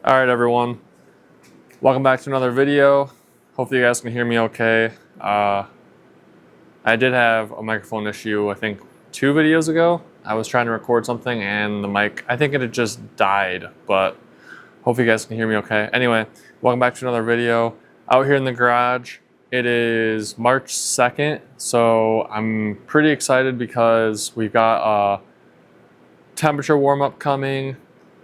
All right, everyone. Welcome back to another video. Hopefully you guys can hear me okay. I did have a microphone issue, I think 2 videos ago. I was trying to record something and the mic, I think it had just died, but hopefully you guys can hear me okay. Anyway, welcome back to another video. Out here in the garage, it is March 2nd, so I'm pretty excited because we've got a temperature warm up coming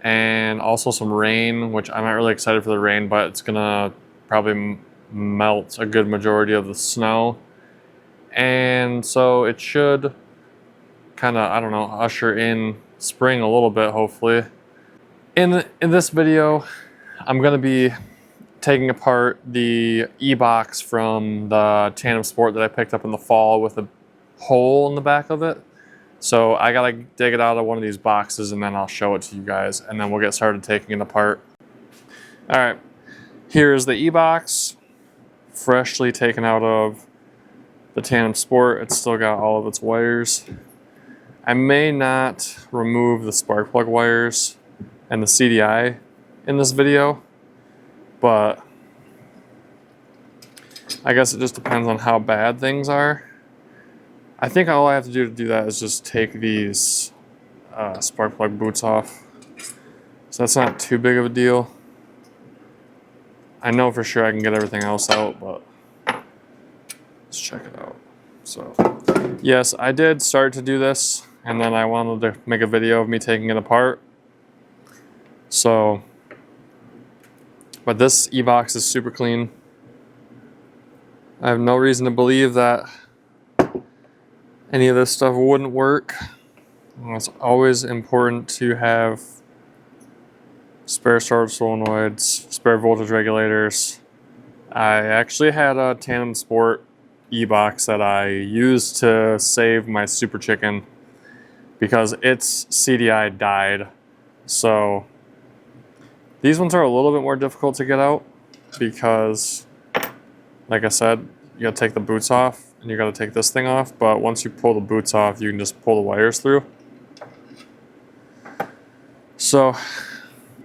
and also some rain, which I'm not really excited for the rain, but it's gonna probably melt a good majority of the snow. And so it should kind of, I don't know, usher in spring a little bit, hopefully. In this video, I'm gonna be taking apart the Ebox from the Tandem Sport that I picked up in the fall with a hole in the back of it. So I gotta dig it out of one of these boxes and then I'll show it to you guys and then we'll get started taking it apart. All right, here's the Ebox, freshly taken out of the Tandem Sport. It's still got all of its wires. I may not remove the spark plug wires and the CDI in this video, but I guess it just depends on how bad things are. I think all I have to do that is just take these spark plug boots off. So that's not too big of a deal. I know for sure I can get everything else out, but let's check it out. So yes, I did start to do this and then I wanted to make a video of me taking it apart. So, but this Ebox is super clean. I have no reason to believe that any of this stuff wouldn't work. It's always important to have spare starter solenoids, spare voltage regulators. I actually had a Tandem Sport Ebox that I used to save my Super Chicken because its CDI died. So these ones are a little bit more difficult to get out because, like I said, you gotta take the boots off and you gotta take this thing off, but once you pull the boots off, you can just pull the wires through. So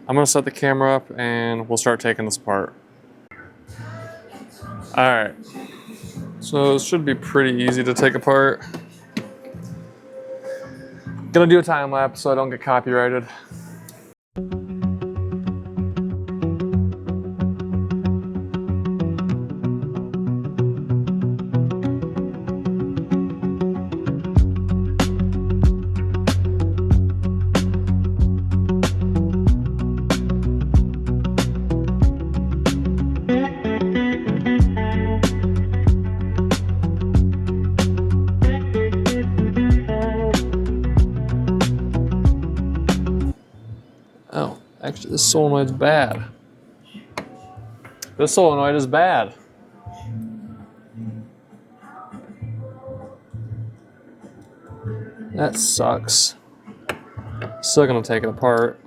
I'm gonna set the camera up and we'll start taking this apart. All right, so it should be pretty easy to take apart. Gonna do a time lapse so I don't get copyrighted. Oh, actually this solenoid's bad. This solenoid is bad. That sucks. Still gonna take it apart.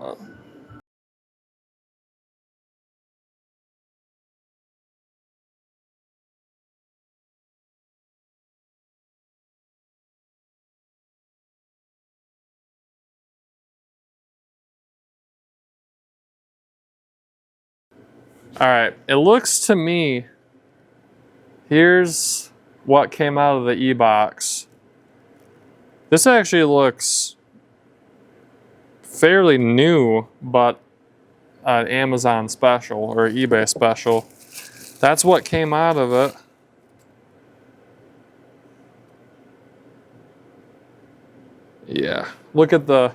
All right, it looks to me, here's what came out of the Ebox. This actually looks fairly new, but an Amazon special or eBay special. That's what came out of it. Yeah, look at the,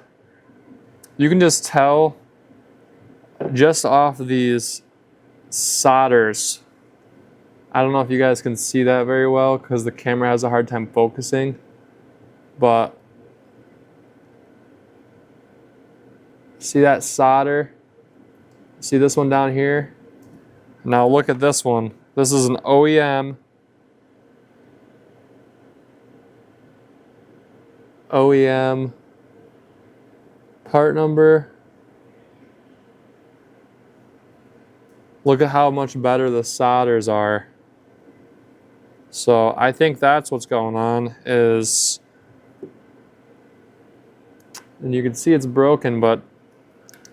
you can just tell just off these solders. I don't know if you guys can see that very well because the camera has a hard time focusing, but see that solder? See this one down here? Now look at this one. This is an OEM part number. Look at how much better the solders are. So I think that's what's going on is, and you can see it's broken, but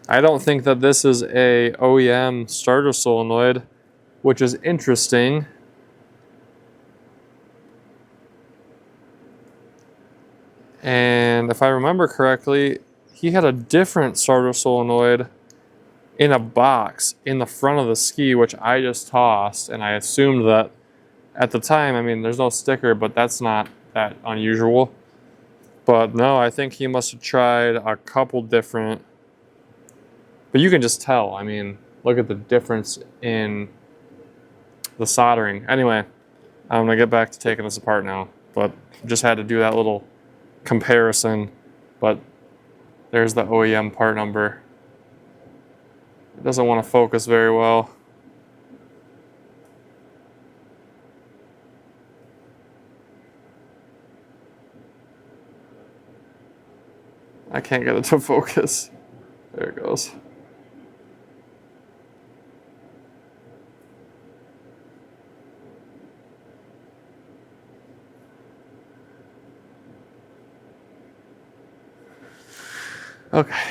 I don't think that this is a OEM starter solenoid, which is interesting. And if I remember correctly, he had a different starter solenoid in a box in the front of the ski, which I just tossed, and I assumed that at the time, I mean, there's no sticker, but that's not that unusual. But no, I think he must have tried a couple different, but you can just tell. I mean, look at the difference in the soldering. Anyway, I'm gonna get back to taking this apart now, but just had to do that little comparison. But there's the OEM part number. It doesn't want to focus very well. I can't get it to focus. There it goes. Okay.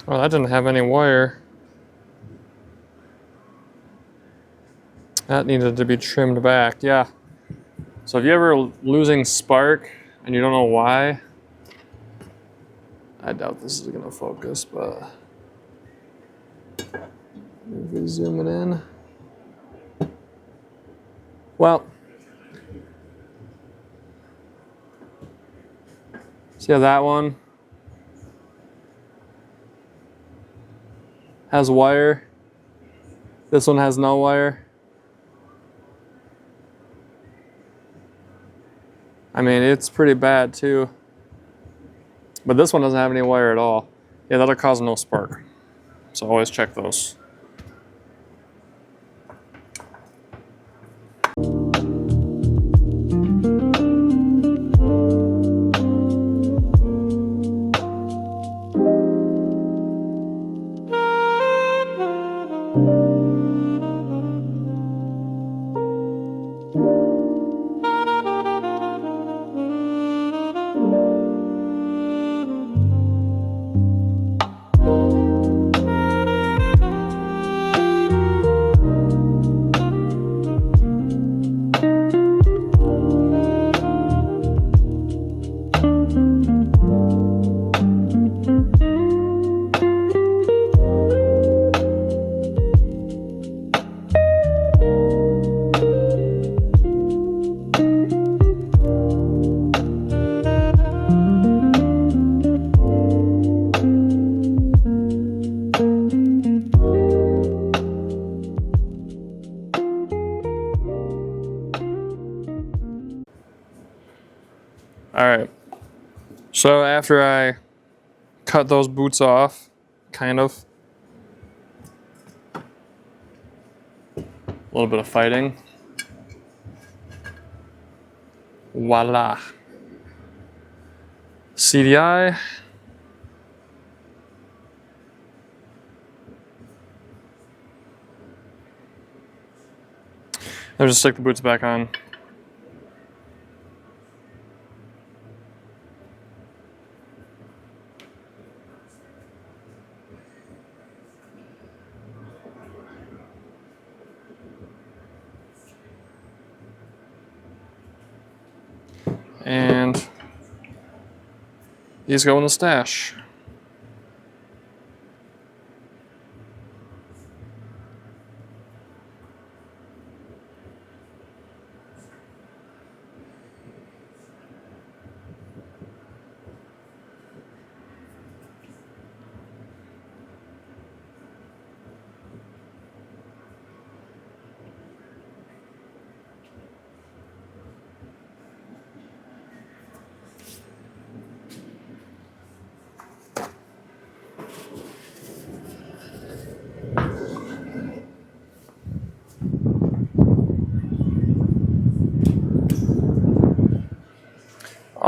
Well, that didn't have any wire. That needed to be trimmed back, yeah. So if you're ever losing spark and you don't know why, I doubt this is gonna focus, but if we zoom it in, well, see how that one has wire, this one has no wire. I mean, it's pretty bad too. But this one doesn't have any wire at all. Yeah, that'll cause no spark. So always check those. All right, so after I cut those boots off, kind of, a little bit of fighting, voila, CDI, I'll just stick the boots back on. And these go in the stash.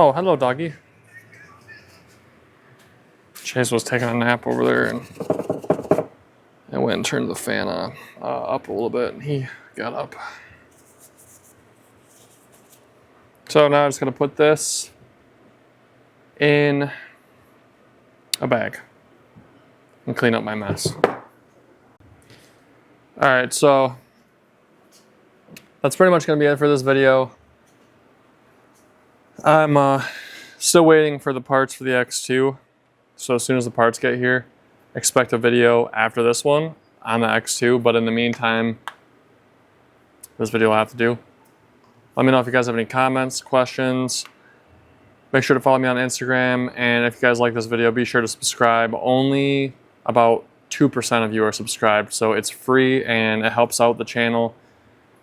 Oh, hello, doggy. Chase was taking a nap over there, and I went and turned the fan on, up a little bit, and he got up. So now I'm just gonna put this in a bag and clean up my mess. All right, so that's pretty much gonna be it for this video. I'm still waiting for the parts for the X2. So as soon as the parts get here, expect a video after this one on the X2. But in the meantime, this video will have to do. Let me know if you guys have any comments, questions. Make sure to follow me on Instagram. And if you guys like this video, be sure to subscribe. Only about 2% of you are subscribed. So it's free and it helps out the channel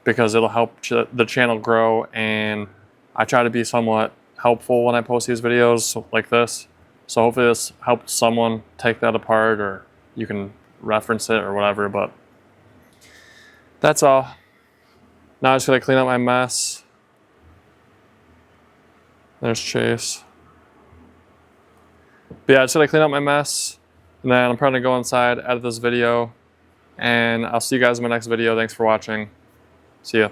because it'll help the channel grow. And I try to be somewhat helpful when I post these videos like this. So hopefully this helped someone take that apart, or you can reference it or whatever, but that's all. Now I'm just gonna clean up my mess. There's Chase. But yeah, I just gotta clean up my mess, and then I'm probably gonna go inside, edit this video, and I'll see you guys in my next video. Thanks for watching. See ya.